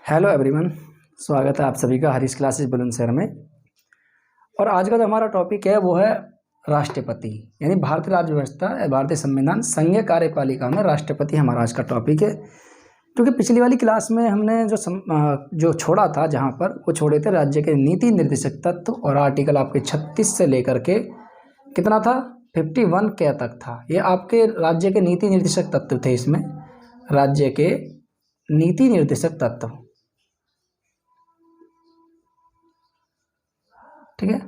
Hello everyone, स्वागत है आप सभी का हरीश क्लासेस बुलंदशहर में। और आज का जो हमारा टॉपिक है वो है राष्ट्रपति, यानी भारतीय राज्य व्यवस्था, भारतीय संविधान, संघीय कार्यपालिका में राष्ट्रपति हमारा आज का टॉपिक है। क्योंकि पिछली वाली क्लास में हमने जो छोड़ा था, जहाँ पर वो छोड़े थे राज्य के नीति निर्देशक तत्व, और आर्टिकल आपके 36 से लेकर के कितना था 51 के तक था। ये आपके राज्य के नीति निर्देशक तत्व थे। इसमें राज्य के नीति निर्देशक तत्व, ठीक है,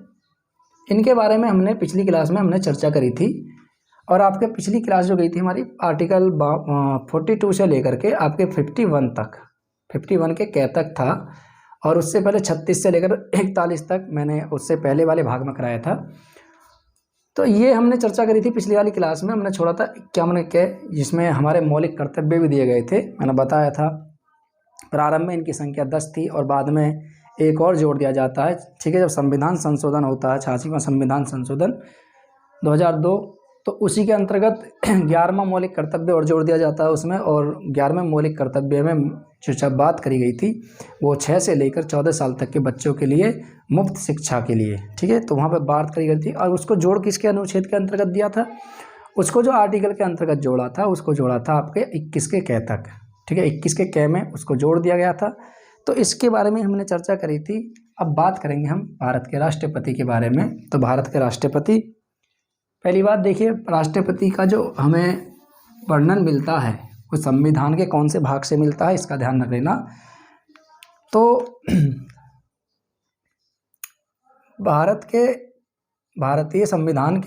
इनके बारे में हमने पिछली क्लास में हमने चर्चा करी थी। और आपके पिछली क्लास जो गई थी हमारी आर्टिकल 42 से लेकर के आपके 51 तक, 51 के तक था। और उससे पहले 36 से लेकर 41 तक मैंने उससे पहले वाले भाग में कराया था। तो ये हमने चर्चा करी थी पिछली वाली क्लास में। हमने छोड़ा था 51 के, जिसमें हमारे मौलिक कर्तव्य भी दिए गए थे। मैंने बताया था प्रारंभ में इनकी संख्या 10 थी और बाद में एक और जोड़ दिया जाता है, ठीक है। जब संविधान संशोधन होता है, 86वां संविधान संशोधन 2002, तो उसी के अंतर्गत 11वां मौलिक कर्तव्य और जोड़ दिया जाता है उसमें। और 11वें मौलिक कर्तव्य में जो बात करी गई थी वो 6 से लेकर 14 साल तक के बच्चों के लिए मुफ्त शिक्षा के लिए, ठीक है। तो वहाँ पर बात करी गई थी और उसको जोड़ किसके अनुच्छेद के अंतर्गत दिया था, उसको जो आर्टिकल के अंतर्गत जोड़ा था उसको जोड़ा था आपके 21 के क तक, ठीक है। 21 के क में उसको जोड़ दिया गया था। तो इसके बारे में हमने चर्चा करी थी। अब बात करेंगे हम भारत के राष्ट्रपति के बारे में। तो भारत के राष्ट्रपति, पहली बात देखिए, राष्ट्रपति का जो हमें वर्णन मिलता है वो संविधान के कौन से भाग से मिलता है, इसका ध्यान रख लेना। तो भारतीय संविधान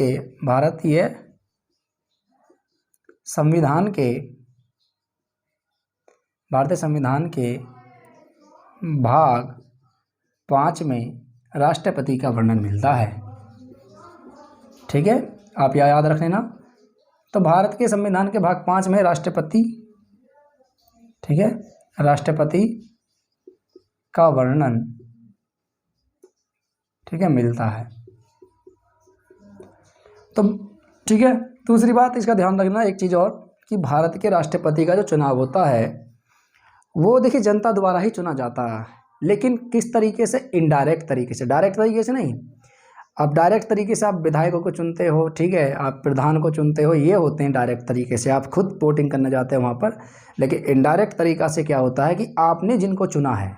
के भाग 5 में राष्ट्रपति का वर्णन मिलता है, ठीक है। आप याद रख लेना। तो भारत के संविधान के भाग 5 में राष्ट्रपति, ठीक है, राष्ट्रपति का वर्णन, ठीक है, मिलता है। तो ठीक है, दूसरी बात इसका ध्यान रखना एक चीज़ और, कि भारत के राष्ट्रपति का जो चुनाव होता है वो देखिए जनता द्वारा ही चुना जाता है, लेकिन किस तरीके से, इनडायरेक्ट तरीके से, डायरेक्ट तरीके से नहीं। अब डायरेक्ट तरीके से आप विधायकों को चुनते हो, ठीक है, आप प्रधान को चुनते हो, ये होते हैं डायरेक्ट तरीके से, आप खुद वोटिंग करने जाते हैं वहाँ पर। लेकिन इनडायरेक्ट तरीका से क्या होता है कि आपने जिनको चुना है,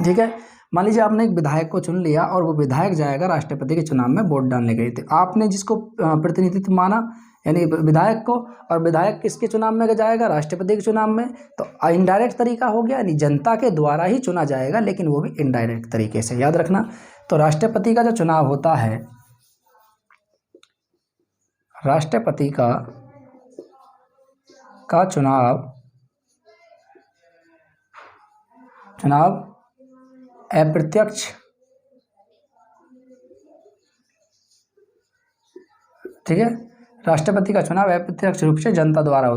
ठीक है, मान लीजिए आपने एक विधायक को चुन लिया और वो विधायक जाएगा राष्ट्रपति के चुनाव में वोट डालने गए थे, आपने जिसको प्रतिनिधित्व माना यानी विधायक को, और विधायक किसके चुनाव में जाएगा, राष्ट्रपति के चुनाव में। तो इनडायरेक्ट तरीका हो गया, यानी जनता के द्वारा ही चुना जाएगा, लेकिन वो भी इनडायरेक्ट तरीके से, याद रखना। तो राष्ट्रपति का जो चुनाव होता है, राष्ट्रपति का चुनाव अप्रत्यक्ष, ठीक है, राष्ट्रपति का चुनाव अप्रत्यक्ष रूप से जनता द्वारा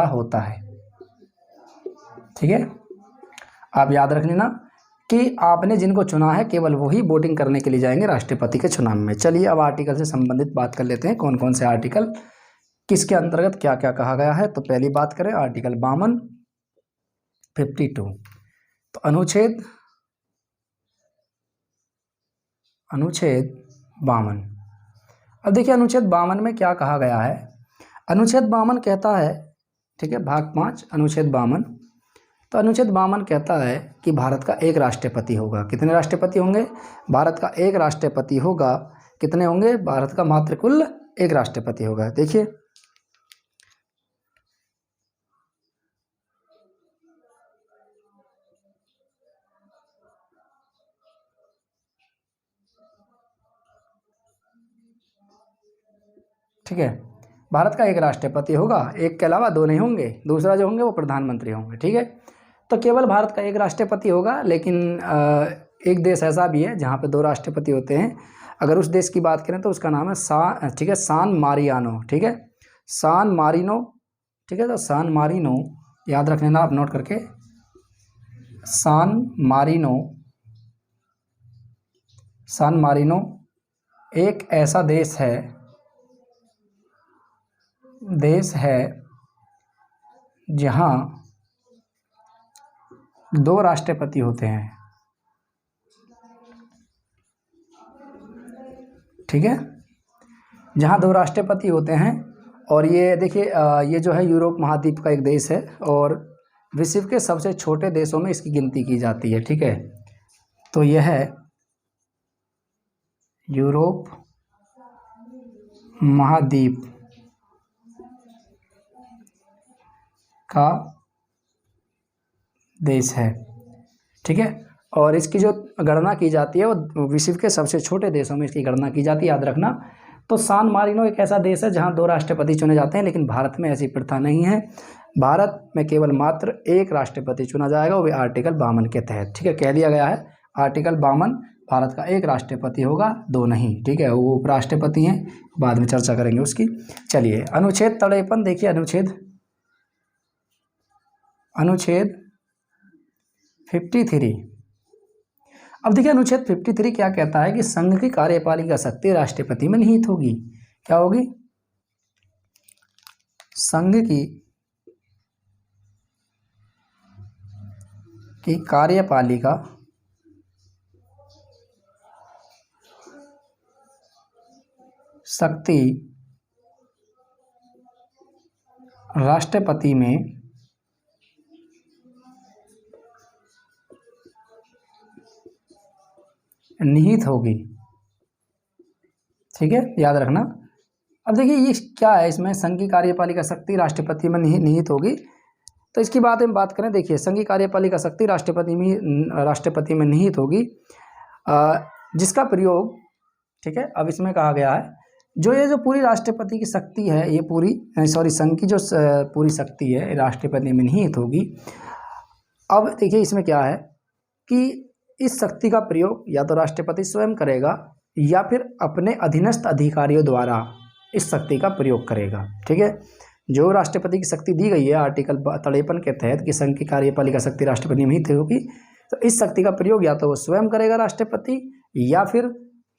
होता है, ठीक है। आप याद रख लेना कि आपने जिनको चुना है केवल वही वोटिंग करने के लिए जाएंगे राष्ट्रपति के चुनाव में। चलिए अब आर्टिकल से संबंधित बात कर लेते हैं, कौन कौन से आर्टिकल किसके अंतर्गत क्या क्या कहा गया है। तो पहली बात करें आर्टिकल 52, 52। तो अनुच्छेद 52। अब देखिए अनुच्छेद 52 में क्या कहा गया है। अनुच्छेद 52 कहता है, ठीक है, भाग 5 अनुच्छेद 52। तो अनुच्छेद 52 कहता है कि भारत का एक राष्ट्रपति होगा। कितने राष्ट्रपति होंगे, भारत का एक राष्ट्रपति होगा। कितने होंगे, भारत का मात्र कुल एक राष्ट्रपति होगा। देखिए ठीक है, भारत का एक राष्ट्रपति होगा, एक के अलावा दो नहीं होंगे, दूसरा जो होंगे वो प्रधानमंत्री होंगे, ठीक है। तो केवल भारत का एक राष्ट्रपति होगा, लेकिन एक देश ऐसा भी है जहाँ पे 2 राष्ट्रपति होते हैं। अगर उस देश की बात करें तो उसका नाम है ठीक है, सान मारियानो, ठीक है, सान मारिनो, ठीक है। तो सान मारिनो याद रख लेना आप नोट करके, सान मारिनो एक ऐसा देश है देश है जहाँ 2 राष्ट्रपति होते हैं। ठीक है, जहाँ 2 राष्ट्रपति होते हैं। और ये देखिए ये जो है यूरोप महाद्वीप का एक देश है और विश्व के सबसे छोटे देशों में इसकी गिनती की जाती है। ठीक है, तो यह है यूरोप महाद्वीप का देश है। ठीक है, और इसकी जो गणना की जाती है वो विश्व के सबसे छोटे देशों में इसकी गणना की जाती है, याद रखना। तो सान मारिनो एक ऐसा देश है जहां 2 राष्ट्रपति चुने जाते हैं, लेकिन भारत में ऐसी प्रथा नहीं है। भारत में केवल मात्र 1 राष्ट्रपति चुना जाएगा, वो भी आर्टिकल 52 के तहत। ठीक है, कह दिया गया है आर्टिकल 52 भारत का 1 राष्ट्रपति होगा, 2 नहीं। ठीक है, वो उपराष्ट्रपति हैं, बाद में चर्चा करेंगे उसकी। चलिए, अनुच्छेद 53 देखिए, अनुच्छेद 53। अब देखिए अनुच्छेद 53 क्या कहता है कि संघ की कार्यपालिका शक्ति राष्ट्रपति में निहित होगी। क्या होगी? संघ की कार्यपालिका शक्ति राष्ट्रपति में निहित होगी। ठीक है, याद रखना। अब देखिए ये क्या है, इसमें संघ की कार्यपालिका शक्ति राष्ट्रपति में निहित होगी। तो इसकी बात हम बात करें, देखिए संघ की कार्यपालिका शक्ति राष्ट्रपति में निहित होगी, जिसका प्रयोग, ठीक है, अब इसमें कहा गया है जो पूरी राष्ट्रपति की शक्ति है, ये पूरी संघ की जो पूरी शक्ति है राष्ट्रपति में निहित होगी। अब देखिए इसमें क्या है कि इस शक्ति का प्रयोग या तो राष्ट्रपति स्वयं करेगा या फिर अपने अधीनस्थ अधिकारियों द्वारा इस शक्ति का प्रयोग करेगा। ठीक है, जो राष्ट्रपति की शक्ति दी गई है आर्टिकल 53 के तहत कि संघ की कार्यपालिका शक्ति राष्ट्रपति में निहित होगी, तो इस शक्ति का प्रयोग या तो वो स्वयं करेगा राष्ट्रपति, या फिर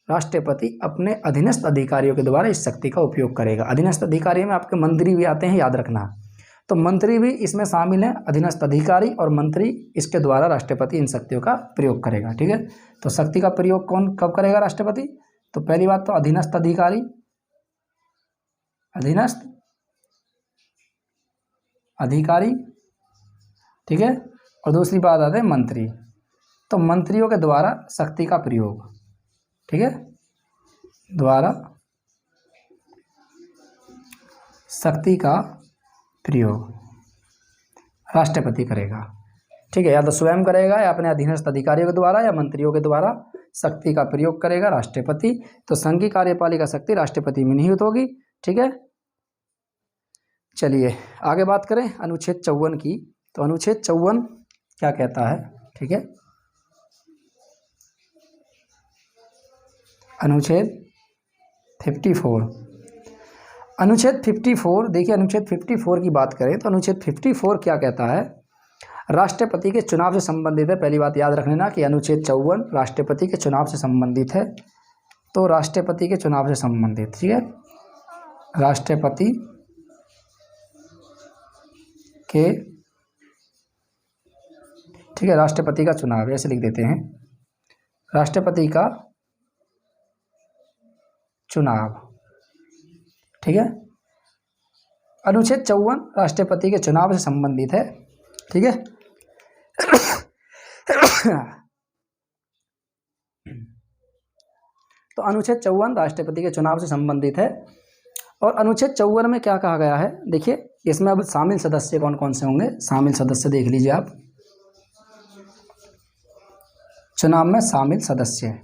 राष्ट्रपति अपने अधीनस्थ अधिकारियों के द्वारा इस शक्ति का उपयोग करेगा। अधीनस्थ अधिकारियों में आपके मंत्री भी आते हैं, याद रखना। तो मंत्री भी इसमें शामिल हैं, अधीनस्थ अधिकारी और मंत्री, इसके द्वारा राष्ट्रपति इन शक्तियों का प्रयोग करेगा। ठीक है, तो शक्ति का प्रयोग कौन कब करेगा? राष्ट्रपति। तो पहली बात तो अधीनस्थ अधिकारी, अधीनस्थ अधिकारी, ठीक है, और दूसरी बात आते हैं मंत्री। तो मंत्रियों के द्वारा शक्ति का प्रयोग, ठीक है, द्वारा शक्ति का प्रयोग राष्ट्रपति करेगा। ठीक है, या तो स्वयं करेगा या अपने अधीनस्थ अधिकारियों के द्वारा या मंत्रियों के द्वारा शक्ति का प्रयोग करेगा राष्ट्रपति। तो संघ की कार्यपालिका शक्ति राष्ट्रपति में निहित होगी। ठीक है, चलिए आगे बात करें अनुच्छेद 54 की। तो अनुच्छेद 54 क्या कहता है? ठीक है, अनुच्छेद 54, अनुच्छेद 54 देखिए, अनुच्छेद 54 की बात करें तो अनुच्छेद 54 क्या कहता है? राष्ट्रपति के चुनाव से संबंधित है। पहली बात याद रख लेना कि अनुच्छेद 54 राष्ट्रपति के चुनाव से संबंधित है। तो राष्ट्रपति के चुनाव से संबंधित, ठीक है, राष्ट्रपति के, ठीक है, राष्ट्रपति का चुनाव ऐसे लिख देते हैं, राष्ट्रपति का चुनाव। ठीक है, अनुच्छेद 54 राष्ट्रपति के चुनाव से संबंधित है। ठीक है, तो अनुच्छेद 54 राष्ट्रपति के चुनाव से संबंधित है। और अनुच्छेद 54 में क्या कहा गया है? देखिए इसमें अब शामिल सदस्य कौन कौन से होंगे, शामिल सदस्य देख लीजिए आप। चुनाव में शामिल सदस्य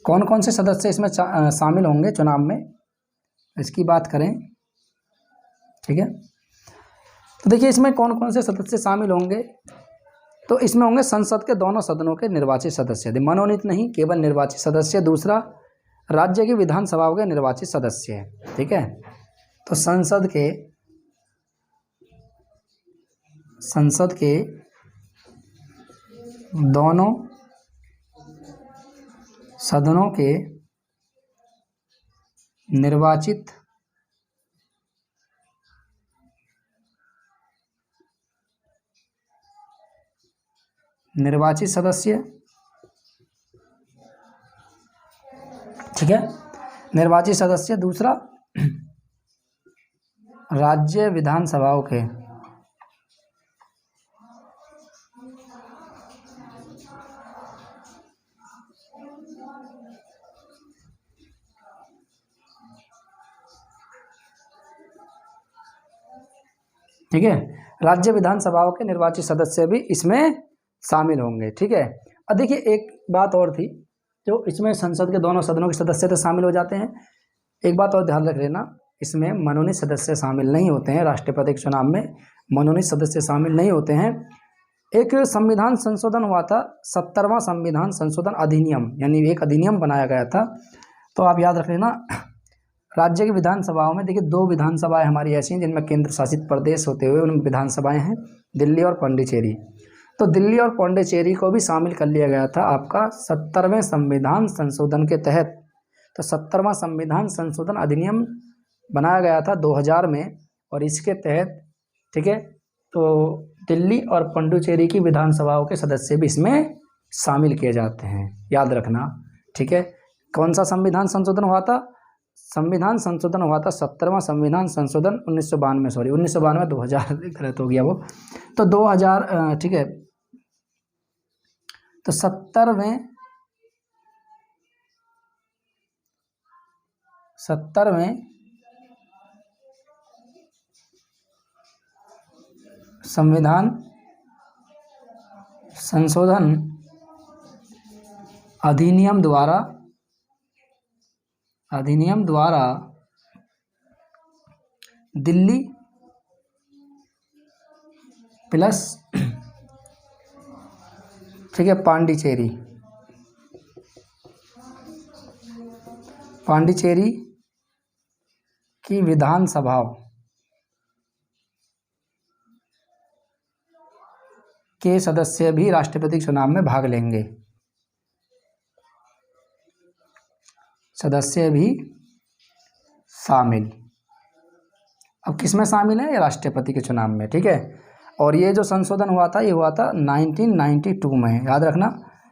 कौन कौन से सदस्य इसमें शामिल होंगे चुनाव में, इसकी बात करें। ठीक है, तो देखिए इसमें कौन कौन से सदस्य शामिल होंगे। तो इसमें होंगे संसद के दोनों सदनों के निर्वाचित सदस्य, मनोनीत नहीं, केवल निर्वाचित सदस्य। दूसरा, राज्य की विधानसभाओं के निर्वाचित सदस्य। ठीक है, तो संसद के दोनों सदनों के निर्वाचित निर्वाचित सदस्य, ठीक है, निर्वाचित सदस्य। दूसरा, राज्य विधानसभाओं के ठीक है, राज्य विधानसभाओं के निर्वाचित सदस्य भी इसमें शामिल होंगे। ठीक है। अब देखिए एक बात और थी, जो इसमें संसद के दोनों सदनों के सदस्य तो शामिल हो जाते हैं। एक बात और ध्यान रख लेना, इसमें मनोनीत सदस्य शामिल नहीं होते हैं। राष्ट्रपति के चुनाव में मनोनीत सदस्य शामिल नहीं होते हैं। एक संविधान संशोधन हुआ था, 70वां संविधान संशोधन अधिनियम, यानी एक अधिनियम बनाया गया था। तो आप याद रख लेना, राज्य की विधानसभाओं में देखिए 2 विधानसभाएं हमारी ऐसी हैं जिनमें केंद्र शासित प्रदेश होते हुए उनमें विधानसभाएं हैं, दिल्ली और पांडिचेरी। तो दिल्ली और पांडिचेरी को भी शामिल कर लिया गया था आपका 70वें संविधान संशोधन के तहत। तो 70वां संविधान संशोधन अधिनियम बनाया गया था 2000 में, और इसके तहत, ठीक है, तो दिल्ली और पांडिचेरी की विधानसभाओं के सदस्य भी इसमें शामिल किए जाते हैं, याद रखना। ठीक है। कौन सा संविधान संशोधन हुआ था? संविधान संशोधन हुआ था 70वां संविधान संशोधन 1992, सॉरी 1992, 2000 गलत हो गया वो, तो 2000, ठीक है। तो 70वें संविधान संशोधन अधिनियम द्वारा दिल्ली प्लस, ठीक है, पांडिचेरी की विधानसभाओं के सदस्य भी राष्ट्रपति के चुनाव में भाग लेंगे। सदस्य भी शामिल, अब किसमें शामिल है? ये राष्ट्रपति के चुनाव में। ठीक है। और ये जो संशोधन हुआ था, ये हुआ था 1992 में, याद रखना,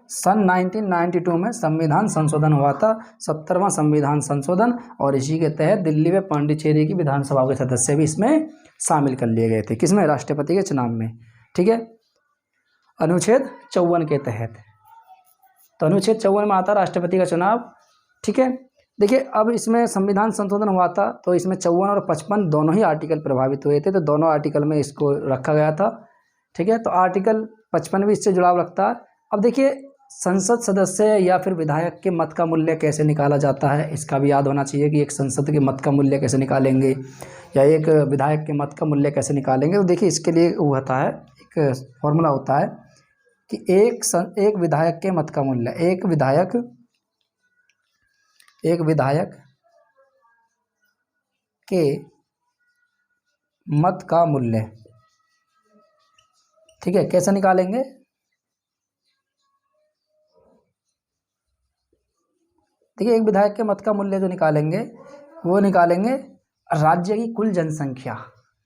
सन 1992 में संविधान संशोधन हुआ था, 70वां संविधान संशोधन, और इसी के तहत दिल्ली में पांडिचेरी की विधानसभा के सदस्य भी इसमें शामिल कर लिए गए थे। किसमें? राष्ट्रपति के चुनाव में। ठीक है। अनुच्छेद 54 के तहत, तो अनुच्छेद 54 में आता राष्ट्रपति का चुनाव। ठीक है। देखिए अब इसमें संविधान संशोधन हुआ था, तो इसमें 54 और 55 दोनों ही आर्टिकल प्रभावित हुए थे, तो दोनों आर्टिकल में इसको रखा गया था। ठीक है। तो आर्टिकल 55 भी इससे जुड़ाव रखता है। अब देखिए संसद सदस्य या फिर विधायक के मत का मूल्य कैसे निकाला जाता है, इसका भी याद होना चाहिए कि एक संसद के मत का मूल्य कैसे निकालेंगे या एक विधायक के मत का मूल्य कैसे निकालेंगे। तो देखिए इसके लिए वो होता है, एक फॉर्मूला होता है कि एक विधायक के मत का मूल्य, एक विधायक के मत का मूल्य, ठीक है, कैसे निकालेंगे? देखिए एक विधायक के मत का मूल्य जो निकालेंगे, वो निकालेंगे राज्य की कुल जनसंख्या,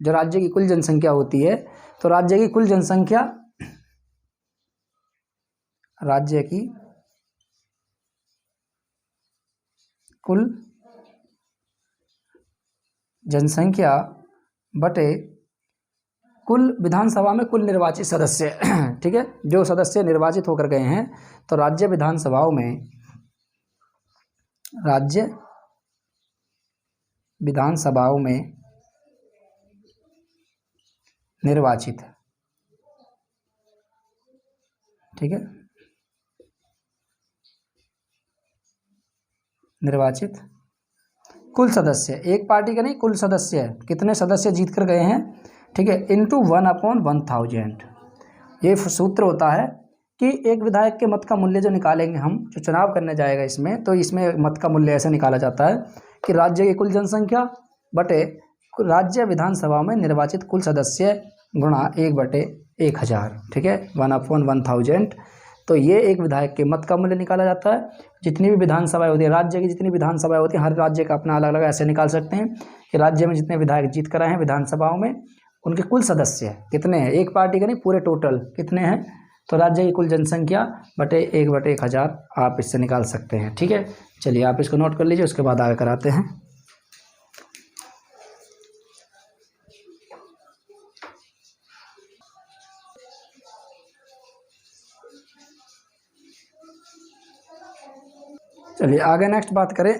जो राज्य की कुल जनसंख्या होती है, तो राज्य की कुल जनसंख्या, राज्य की कुल जनसंख्या बटे कुल विधानसभा में कुल निर्वाचित सदस्य, ठीक है, जो सदस्य निर्वाचित होकर गए हैं, तो राज्य विधानसभाओं में निर्वाचित, ठीक है, निर्वाचित कुल सदस्य, एक पार्टी का नहीं, कुल सदस्य, कितने सदस्य जीत कर गए हैं, ठीक है, इंटू 1/1000। ये सूत्र होता है कि एक विधायक के मत का मूल्य जो निकालेंगे हम, जो चुनाव करने जाएगा इसमें, तो इसमें मत का मूल्य ऐसे निकाला जाता है कि राज्य की कुल जनसंख्या बटे राज्य विधानसभा में निर्वाचित कुल सदस्य गुणा 1/1000, ठीक है, 1/1000। तो ये एक विधायक के मत का मूल्य निकाला जाता है। जितनी भी विधानसभाएं होती है, राज्य की जितनी विधानसभाएं होती हैं, हर राज्य का अपना अलग अलग ऐसे निकाल सकते हैं कि राज्य में जितने विधायक जीत कर आए हैं विधानसभाओं में, उनके कुल सदस्य कितने हैं, एक पार्टी का नहीं, पूरे टोटल कितने हैं, तो राज्य की कुल जनसंख्या बटे 1/1000 आप इससे निकाल सकते हैं। ठीक है, चलिए आप इसको नोट कर लीजिए, उसके बाद आगे कराते हैं। चलिए आगे नेक्स्ट बात करें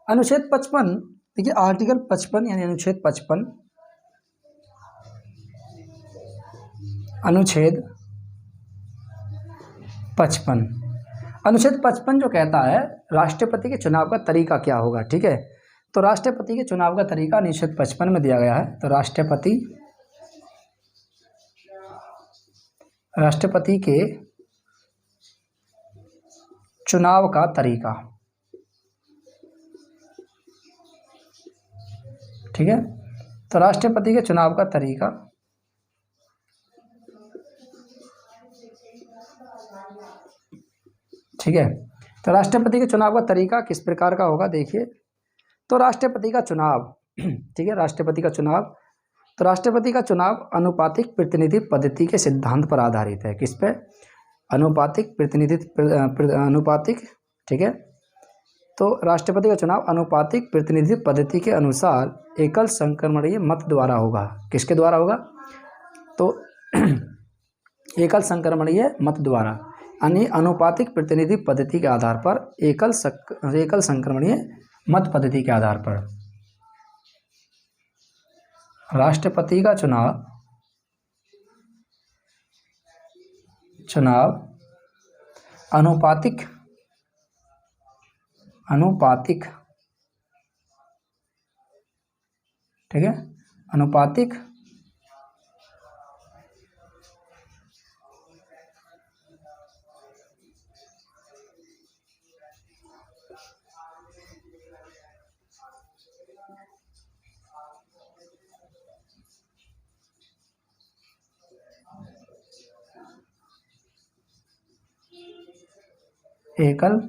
अनुच्छेद 55। देखिए आर्टिकल 55 यानी अनुच्छेद 55, अनुच्छेद 55, अनुच्छेद 55 जो कहता है राष्ट्रपति के चुनाव का तरीका क्या होगा। ठीक है, तो राष्ट्रपति के चुनाव का तरीका अनुच्छेद 55 में दिया गया है। तो राष्ट्रपति के चुनाव का तरीका, ठीक है, तो राष्ट्रपति के चुनाव का तरीका, ठीक है, तो राष्ट्रपति के चुनाव का तरीका किस प्रकार का होगा। देखिए, तो राष्ट्रपति का चुनाव, ठीक है, राष्ट्रपति का चुनाव, तो राष्ट्रपति का चुनाव अनुपातिक प्रतिनिधि पद्धति के सिद्धांत पर आधारित है। किस पे? अनुपातिक अनुपातिक, ठीक है, तो राष्ट्रपति का चुनाव अनुपातिक प्रतिनिधि पद्धति के अनुसार एकल संक्रमणीय मत द्वारा होगा। किसके द्वारा होगा? तो एकल संक्रमणीय मत द्वारा, यानी अनुपातिक प्रतिनिधि पद्धति के आधार पर एकल संक्रमणीय मत पद्धति के आधार पर राष्ट्रपति का चुनाव अनुपातिक, ठीक है, अनुपातिक एकल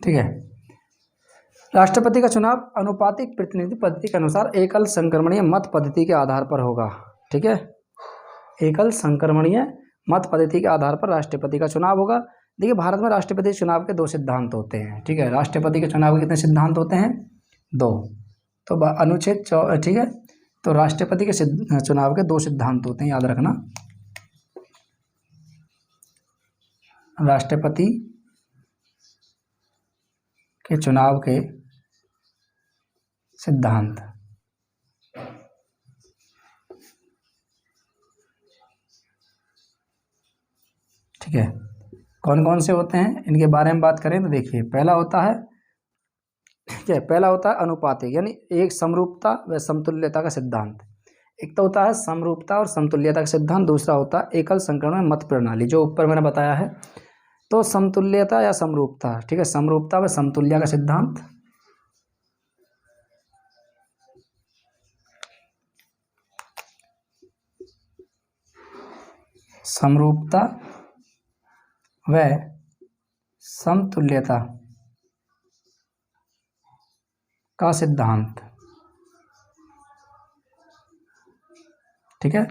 ठीक है, राष्ट्रपति का चुनाव अनुपातिक प्रतिनिधि पद्धति के अनुसार एकल संक्रमणीय मत पद्धति के आधार पर होगा। ठीक है, एकल संक्रमणीय मत पद्धति के आधार पर राष्ट्रपति का चुनाव होगा। देखिए, भारत में राष्ट्रपति चुनाव के 2 सिद्धांत होते हैं। ठीक है, राष्ट्रपति के चुनाव के कितने सिद्धांत होते हैं? 2। तो अनुच्छेद ठीक है, तो राष्ट्रपति के चुनाव के 2 सिद्धांत होते हैं, याद रखना। राष्ट्रपति के चुनाव के सिद्धांत, ठीक है, कौन कौन से होते हैं इनके बारे में बात करें तो देखिए, पहला होता है, ठीक है, पहला होता है अनुपातिक, यानी एक समरूपता व समतुल्यता का सिद्धांत। एक तो होता है समरूपता और समतुल्यता का सिद्धांत, दूसरा होता है एकल संक्रमण मत प्रणाली, जो ऊपर मैंने बताया है। तो समतुल्यता या समरूपता, ठीक है, समरूपता व समतुल्य का सिद्धांत, समरूपता व समतुल्यता का सिद्धांत, ठीक है।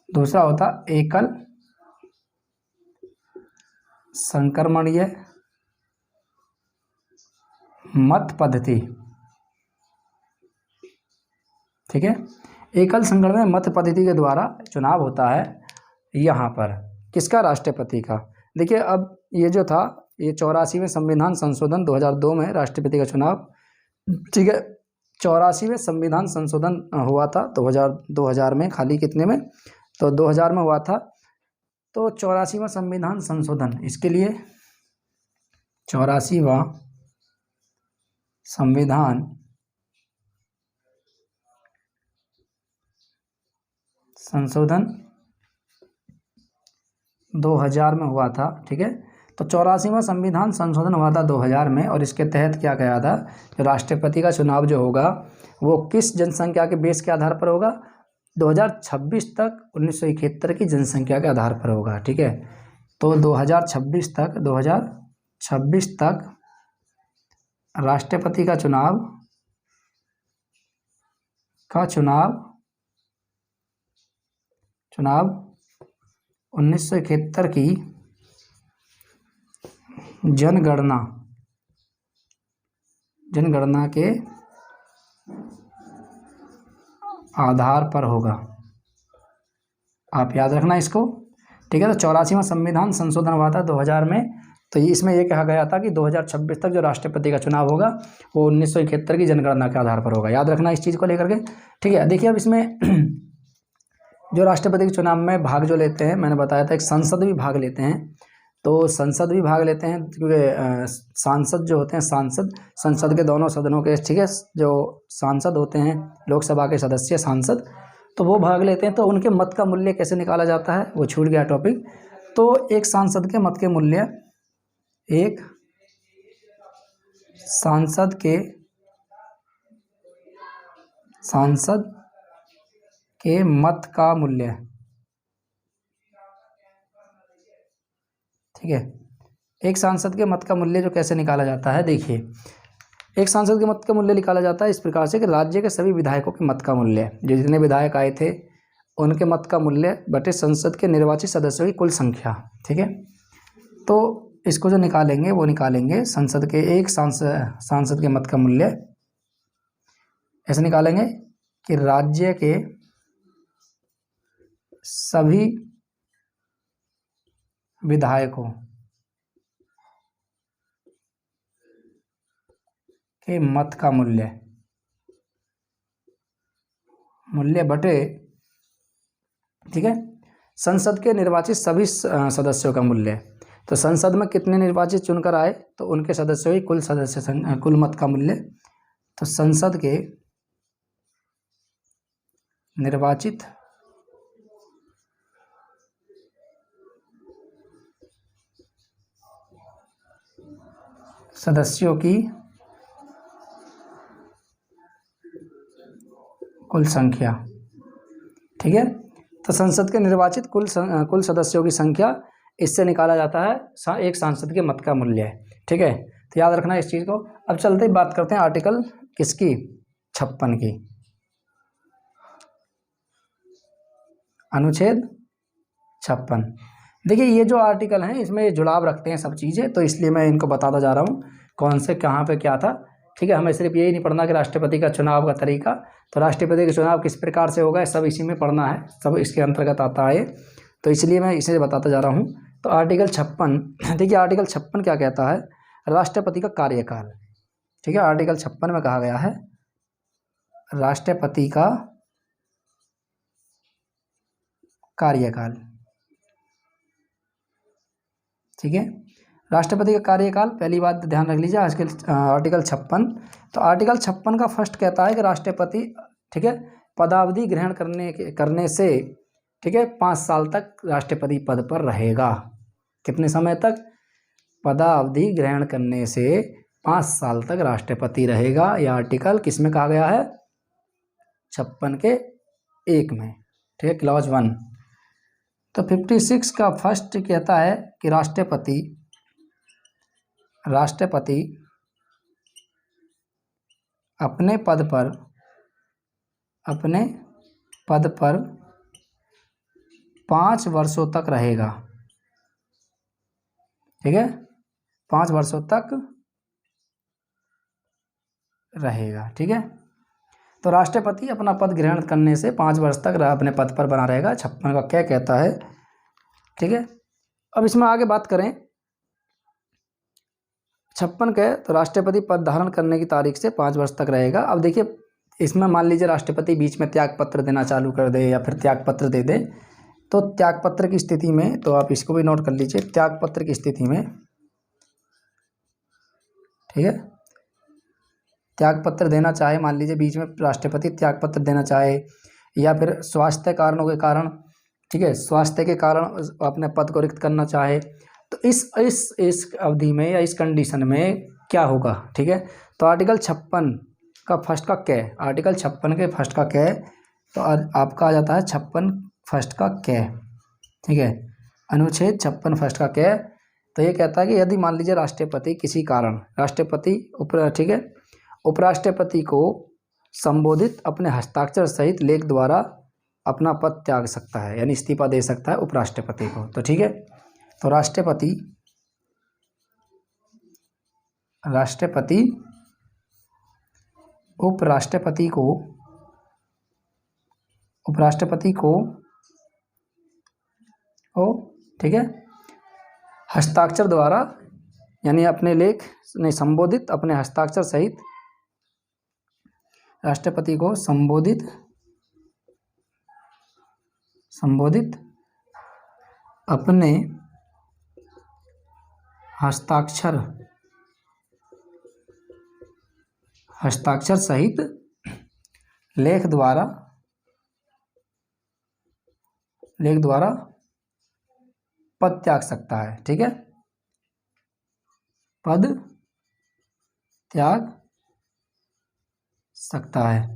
दूसरा होता एकल संक्रमणीय मत पद्धति, ठीक है, एकल संक्रमणीय मत पद्धति के द्वारा चुनाव होता है यहाँ पर किसका? राष्ट्रपति का। देखिए, अब ये जो था, ये 84वें संविधान संशोधन 2002 में राष्ट्रपति का चुनाव, ठीक है, 84वें संविधान संशोधन हुआ था 2000 में, खाली कितने में? तो 2000 में हुआ था। तो 84वां संविधान संशोधन, इसके लिए 84वां संविधान संशोधन 2000 में हुआ था, ठीक है। तो 84वां संविधान संशोधन हुआ था 2000 में, और इसके तहत क्या कहा था? राष्ट्रपति का चुनाव जो होगा वो किस जनसंख्या के बेस के आधार पर होगा? 2026 तक 1971 की जनसंख्या के आधार पर होगा, ठीक है। तो 2026 तक राष्ट्रपति का चुनाव 1971 की जनगणना के आधार पर होगा। आप याद रखना इसको, ठीक है। तो 84वां संविधान संशोधन हुआ था 2000 में, तो इसमें ये कहा गया था कि 2026 तक जो राष्ट्रपति का चुनाव होगा वो 1971 की जनगणना के आधार पर होगा। याद रखना इस चीज़ को लेकर के, ठीक है। देखिए अब इसमें जो राष्ट्रपति के चुनाव में भाग जो लेते हैं, मैंने बताया था एक संसद भी भाग लेते हैं, तो संसद भी भाग लेते हैं क्योंकि सांसद जो होते हैं, संसद के दोनों सदनों के, ठीक है, जो सांसद होते हैं, लोकसभा के सदस्य सांसद, तो वो भाग लेते हैं। तो उनके मत का मूल्य कैसे निकाला जाता है वो छूट गया टॉपिक। तो एक सांसद के मत के मूल्य, ठीक है, एक सांसद के मत का मूल्य जो कैसे निकाला जाता है, देखिए एक सांसद के मत का मूल्य निकाला जाता है इस प्रकार से कि राज्य के सभी विधायकों के मत का मूल्य, जो जितने विधायक आए थे उनके मत का मूल्य बटे संसद के निर्वाचित सदस्यों की कुल संख्या, ठीक है। तो इसको जो निकालेंगे वो निकालेंगे संसद के एक सांसद के मत का मूल्य ऐसे निकालेंगे कि राज्य के सभी विधायकों के मत का मूल्य बटे, ठीक है, संसद के निर्वाचित सभी सदस्यों का मूल्य। तो संसद में कितने निर्वाचित चुनकर आए तो उनके सदस्यों की कुल मत का मूल्य। तो संसद के निर्वाचित सदस्यों की कुल संख्या, ठीक है। तो संसद के निर्वाचित कुल सदस्यों की संख्या, इससे निकाला जाता है एक सांसद के मत का मूल्य, ठीक है। तो याद रखना इस चीज़ को। अब चलते ही बात करते हैं आर्टिकल किसकी, 56 की, अनुच्छेद 56। देखिए ये जो आर्टिकल हैं इसमें जुड़ाव रखते हैं सब चीज़ें, तो इसलिए मैं इनको बताता जा रहा हूँ कौन से कहाँ पे क्या था, ठीक है। हमें सिर्फ यही नहीं पढ़ना कि राष्ट्रपति का चुनाव का तरीका, तो राष्ट्रपति का चुनाव किस प्रकार से होगा सब इसी में पढ़ना है, सब इसके अंतर्गत आता है, तो इसलिए मैं इसे बताता जा रहा हूँ। तो आर्टिकल 56, देखिए आर्टिकल 56 क्या कहता है, राष्ट्रपति का कार्यकाल, ठीक है। आर्टिकल 56 में कहा गया है राष्ट्रपति का कार्यकाल, ठीक है। राष्ट्रपति का कार्यकाल, पहली बात ध्यान रख लीजिए आजकल आर्टिकल 56। तो आर्टिकल 56 का फर्स्ट कहता है कि राष्ट्रपति, ठीक है, पदावधि ग्रहण करने से, ठीक है, 5 साल तक राष्ट्रपति पद पर रहेगा। कितने समय तक, पदावधि ग्रहण करने से 5 साल तक राष्ट्रपति रहेगा। यह आर्टिकल किस में कहा गया है, 56 के 1 में, ठीक है, क्लॉज 1। तो 56 का फर्स्ट कहता है कि राष्ट्रपति अपने पद पर 5 वर्षों तक रहेगा, ठीक है, 5 वर्षों तक रहेगा, ठीक है। तो राष्ट्रपति अपना पद ग्रहण करने से 5 वर्ष तक अपने पद पर बना रहेगा, 56 का क्या कहता है, ठीक है। अब इसमें आगे बात करें 56 के, तो राष्ट्रपति पद धारण करने की तारीख से 5 वर्ष तक रहेगा। अब देखिए इसमें मान लीजिए राष्ट्रपति बीच में त्याग पत्र देना चालू कर दे या फिर त्याग पत्र दे दे, तो त्याग पत्र की स्थिति में, तो आप इसको भी नोट कर लीजिए, त्याग पत्र की स्थिति में, ठीक है, त्याग पत्र देना चाहे, मान लीजिए बीच में राष्ट्रपति त्याग पत्र देना चाहे या फिर स्वास्थ्य कारणों के कारण, ठीक है, स्वास्थ्य के कारण अपने पद को रिक्त करना चाहे, तो इस अवधि में या इस कंडीशन में क्या होगा, ठीक है। तो आर्टिकल 56 का फर्स्ट का कै, आर्टिकल 56 के फर्स्ट का कै, तो आपका आ जाता है 56 फर्स्ट का कै, ठीक है, अनुच्छेद 56 फर्स्ट का कै। तो ये कहता है कि यदि मान लीजिए राष्ट्रपति किसी कारण राष्ट्रपति ठीक है, उपराष्ट्रपति को संबोधित अपने हस्ताक्षर सहित लेख द्वारा अपना पद त्याग सकता है, यानी इस्तीफा दे सकता है उपराष्ट्रपति को। तो ठीक है, तो राष्ट्रपति उपराष्ट्रपति को ठीक है, हस्ताक्षर द्वारा यानी अपने लेख ने संबोधित अपने हस्ताक्षर सहित राष्ट्रपति को संबोधित अपने हस्ताक्षर सहित लेख द्वारा पद त्याग सकता है। ठीक है, पद त्याग सकता है।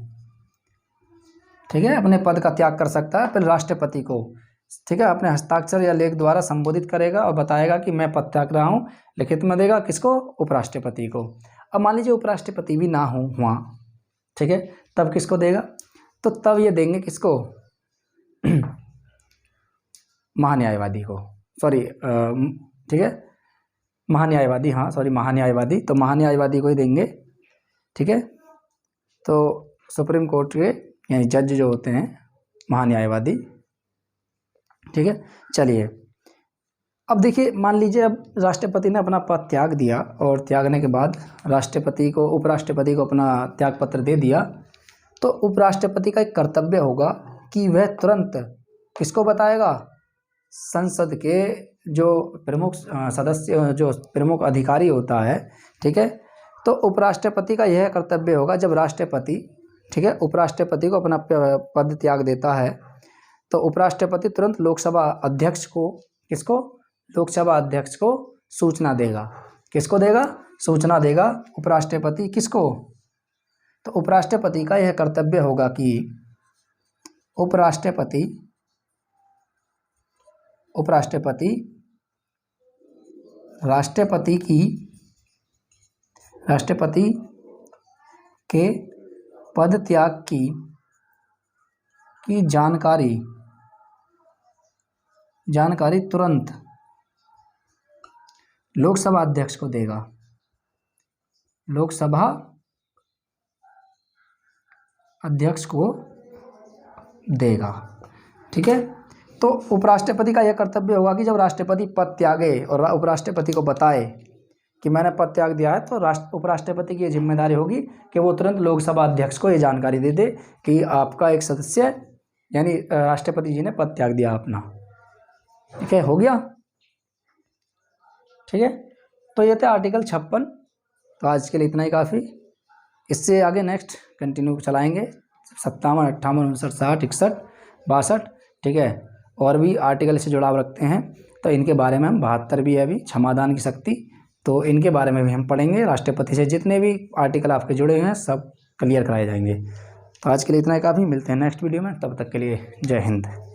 ठीक है, अपने पद का त्याग कर सकता है फिर राष्ट्रपति को। ठीक है, अपने हस्ताक्षर या लेख द्वारा संबोधित करेगा और बताएगा कि मैं पद त्याग रहा हूँ, लिखित में देगा किसको? उपराष्ट्रपति को। अब मान लीजिए उपराष्ट्रपति भी ना हो वहाँ, ठीक है, तब किसको देगा? तो तब ये देंगे किसको? महान्यायवादी को, सॉरी ठीक है, महान्यायवादी, हाँ सॉरी महान्यायवादी, तो महान्यायवादी को ही देंगे। ठीक है, तो सुप्रीम कोर्ट के यानी जज जो होते हैं महान्यायवादी। ठीक है, चलिए अब देखिए, मान लीजिए अब राष्ट्रपति ने अपना पद त्याग दिया और त्यागने के बाद उपराष्ट्रपति को अपना त्याग पत्र दे दिया, तो उपराष्ट्रपति का एक कर्तव्य होगा कि वह तुरंत किसको बताएगा? संसद के जो प्रमुख सदस्य, जो प्रमुख अधिकारी होता है। ठीक है, तो उपराष्ट्रपति का यह कर्तव्य होगा, जब राष्ट्रपति, ठीक है, उपराष्ट्रपति को अपना पद त्याग देता है तो उपराष्ट्रपति तुरंत लोकसभा अध्यक्ष को, किसको? लोकसभा अध्यक्ष को सूचना देगा। किसको देगा? सूचना देगा उपराष्ट्रपति। किसको? तो उपराष्ट्रपति का यह कर्तव्य होगा कि उपराष्ट्रपति राष्ट्रपति के पद त्याग की जानकारी तुरंत लोकसभा अध्यक्ष को देगा। लोकसभा अध्यक्ष को देगा। ठीक है, तो उपराष्ट्रपति का यह कर्तव्य होगा कि जब राष्ट्रपति पद त्यागे और उपराष्ट्रपति को बताए कि मैंने पद त्याग दिया है, तो उपराष्ट्रपति की ये जिम्मेदारी होगी कि वो तुरंत लोकसभा अध्यक्ष को ये जानकारी दे दे कि आपका एक सदस्य यानी राष्ट्रपति जी ने पद त्याग दिया अपना। ठीक है, हो गया। ठीक है, तो ये थे आर्टिकल 56। तो आज के लिए इतना ही काफ़ी। इससे आगे नेक्स्ट कंटिन्यू चलाएंगे 57, 58, 59, 60, 61, 62। ठीक है, और भी आर्टिकल से जुड़ाव रखते हैं, तो इनके बारे में हम 72 भी है अभी, क्षमादान की शक्ति, तो इनके बारे में भी हम पढ़ेंगे। राष्ट्रपति से जितने भी आर्टिकल आपके जुड़े हुए हैं सब क्लियर कराए जाएंगे। तो आज के लिए इतना ही काफ़ी। मिलते हैं नेक्स्ट वीडियो में, तब तक के लिए जय हिंद।